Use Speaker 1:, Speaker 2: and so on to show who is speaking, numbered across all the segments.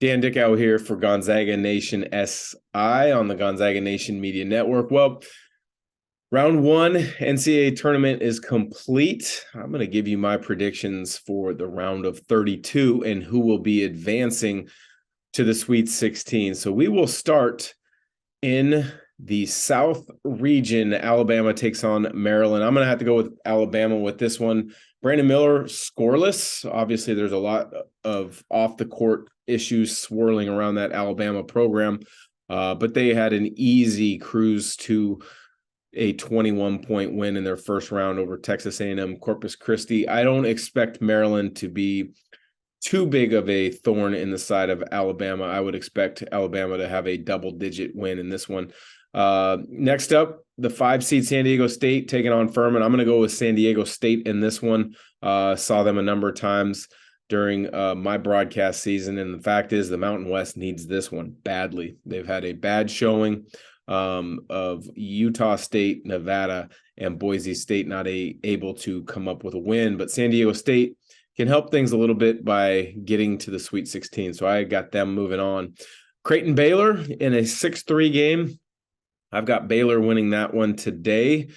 Speaker 1: Dan Dickau here for Gonzaga Nation SI on the Gonzaga Nation Media Network. Well, round one NCAA tournament is complete. I'm going to give you my predictions for the round of 32 and who will be advancing to the Sweet 16. So we will start in the South region. Alabama takes on Maryland. I'm going to have to go with Alabama with this one. Brandon Miller scoreless. Obviously, there's a lot of off-the-court issues swirling around that Alabama program, but they had an easy cruise to a 21-point win in their first round over Texas A&M Corpus Christi. I don't expect Maryland to be too big of a thorn in the side of Alabama. I would expect Alabama to have a double-digit win in this one. Next up, the 5 seed San Diego State taking on Furman. I'm going to go with San Diego State in this one. Saw them a number of times during my broadcast season, and the fact is the Mountain West needs this one badly. They've had a bad showing of Utah State, Nevada, and Boise State not able to come up with a win, but San Diego State can help things a little bit by getting to the Sweet 16. So I got them moving on. Creighton Baylor in a 6-3 game. I've got Baylor winning that one today,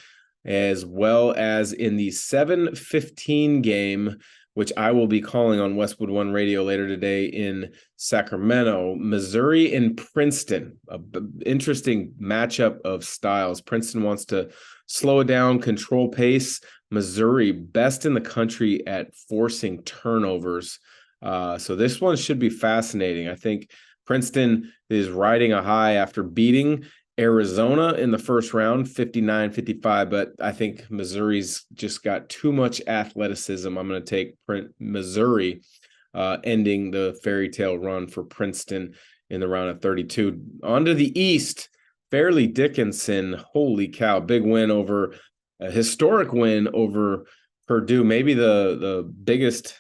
Speaker 1: as well as in the 7-15 game, which I will be calling on Westwood One Radio later today in Sacramento. Missouri and Princeton, an interesting matchup of styles. Princeton wants to slow it down, control pace. Missouri, best in the country at forcing turnovers. So this one should be fascinating. I think Princeton is riding a high after beating Arizona in the first round, 59-55, but I think Missouri's just got too much athleticism. I'm going to take Missouri ending the fairy tale run for Princeton in the round of 32. On to the East, Fairleigh Dickinson, holy cow, big win over a historic win over Purdue, maybe the biggest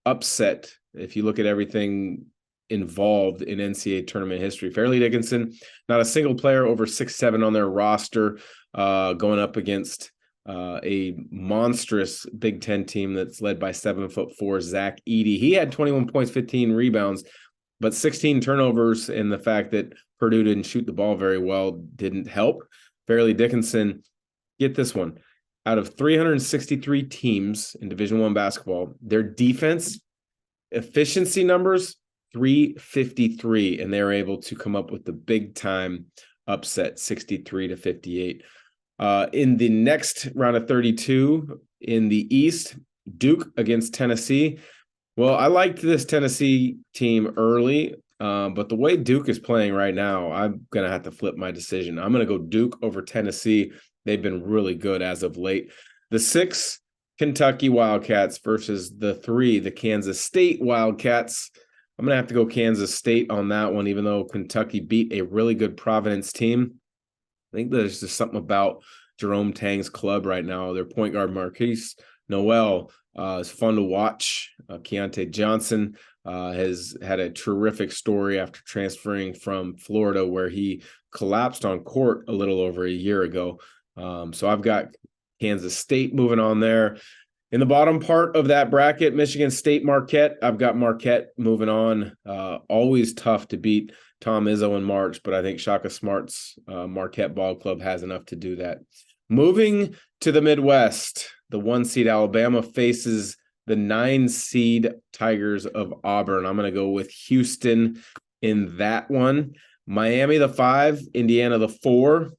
Speaker 1: upset if you look at everything involved in NCAA tournament history. Fairleigh Dickinson, not a single player over 6'7" on their roster, going up against a monstrous Big Ten team that's led by 7'4" Zach Edey. He had 21 points, 15 rebounds, but 16 turnovers, and the fact that Purdue didn't shoot the ball very well didn't help. Fairleigh Dickinson, get this one. Out of 363 teams in Division I basketball, their defense efficiency numbers, 353, and they're able to come up with the big time upset, 63-58. In the next round of 32 in the East, Duke against Tennessee. Well, I liked this Tennessee team early, but the way Duke is playing right now, I'm going to have to flip my decision. I'm going to go Duke over Tennessee. They've been really good as of late. The 6 Kentucky Wildcats versus the 3, the Kansas State Wildcats. I'm going to have to go Kansas State on that one, even though Kentucky beat a really good Providence team. I think there's just something about Jerome Tang's club right now. Their point guard, Marquise Noel, is fun to watch. Keontae Johnson has had a terrific story after transferring from Florida, where he collapsed on court a little over a year ago. So I've got Kansas State moving on there. In the bottom part of that bracket, Michigan State Marquette. I've got Marquette moving on. Always tough to beat Tom Izzo in March, but I think Shaka Smart's Marquette Ball Club has enough to do that. Moving to the Midwest, the 1 seed Alabama faces the 9 seed Tigers of Auburn. I'm going to go with Houston in that one. Miami, the 5, Indiana, the 4.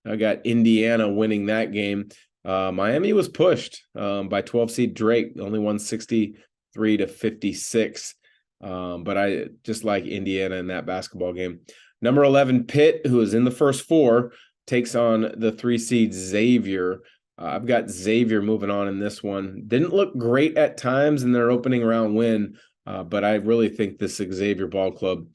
Speaker 1: I got Indiana winning that game. Miami was pushed by 12 seed Drake, only won 63-56. But I just like Indiana in that basketball game. Number 11, Pitt, who is in the first 4, takes on the 3 seed Xavier. I've got Xavier moving on in this one. Didn't look great at times in their opening round win, but I really think this Xavier Ball Club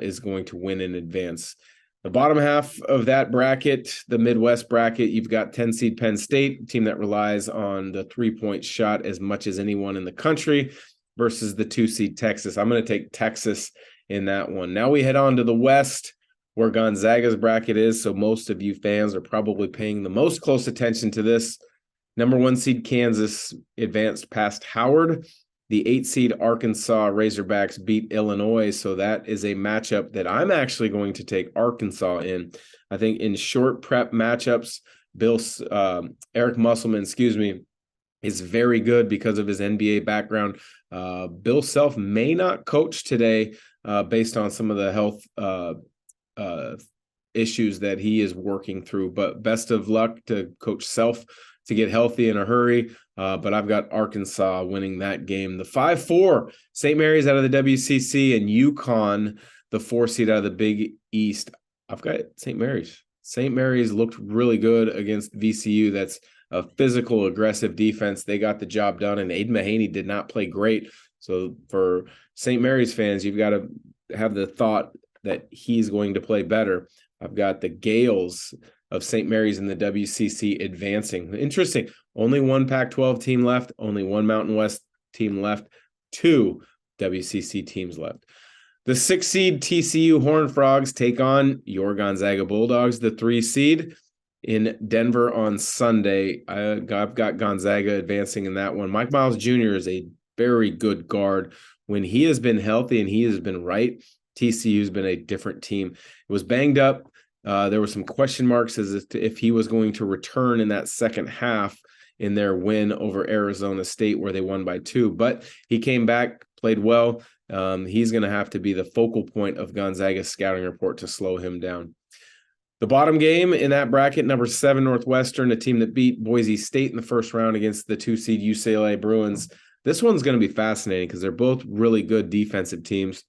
Speaker 1: is going to win in advance. The bottom half of that bracket, the Midwest bracket, you've got 10 seed Penn State, a team that relies on the 3-point shot as much as anyone in the country, versus the 2 seed Texas. I'm going to take Texas in that one. Now we head on to the West, where Gonzaga's bracket is, so most of you fans are probably paying the most close attention to this. Number 1 seed Kansas advanced past Howard. The 8 seed Arkansas Razorbacks beat Illinois, so that is a matchup that I'm actually going to take Arkansas in. I think in short prep matchups, Eric Musselman, is very good because of his NBA background. Bill Self may not coach today based on some of the health issues that he is working through, but best of luck to Coach Self to get healthy in a hurry. But I've got Arkansas winning that game. The 5-4, St. Mary's out of the WCC, and UConn, the 4 seed out of the Big East. I've got St. Mary's. St. Mary's looked really good against VCU. That's a physical, aggressive defense. They got the job done, and Aiden Mahaney did not play great. So for St. Mary's fans, you've got to have the thought that he's going to play better. I've got the Gales of St. Mary's in the WCC advancing. Interesting. Only one Pac-12 team left, only one Mountain West team left, 2 WCC teams left. The 6 seed TCU Horned Frogs take on your Gonzaga Bulldogs, the 3 seed in Denver on Sunday. I've got Gonzaga advancing in that one. Mike Miles Jr. is a very good guard. When he has been healthy and he has been right, TCU's been a different team. It was banged up. There were some question marks as if he was going to return in that second half in their win over Arizona State, where they won by 2. But he came back, played well. He's going to have to be the focal point of Gonzaga's scouting report to slow him down. The bottom game in that bracket, number 7 Northwestern, a team that beat Boise State in the first round against the 2 seed UCLA Bruins. This one's going to be fascinating because they're both really good defensive teams.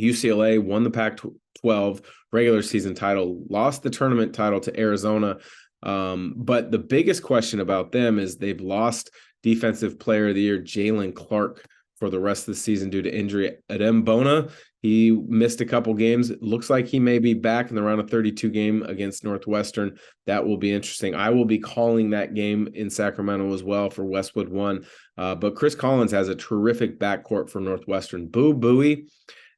Speaker 1: UCLA won the Pac-12 regular season title, lost the tournament title to Arizona. But the biggest question about them is they've lost Defensive Player of the Year Jalen Clark for the rest of the season due to injury. Adem Bona, he missed a couple games. It looks like he may be back in the round of 32 game against Northwestern. That will be interesting. I will be calling that game in Sacramento as well for Westwood 1. But Chris Collins has a terrific backcourt for Northwestern. Boo Buie,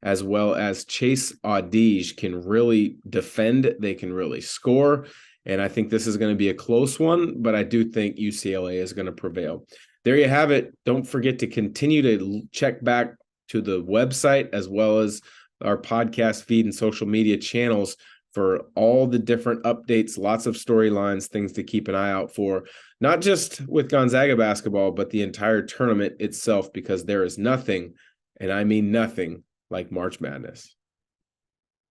Speaker 1: as well as Chase Audige, can really defend. They can really score. And I think this is going to be a close one, but I do think UCLA is going to prevail. There you have it. Don't forget to continue to check back to the website as well as our podcast feed and social media channels for all the different updates, lots of storylines, things to keep an eye out for, not just with Gonzaga basketball, but the entire tournament itself, because there is nothing, and I mean nothing, like March Madness.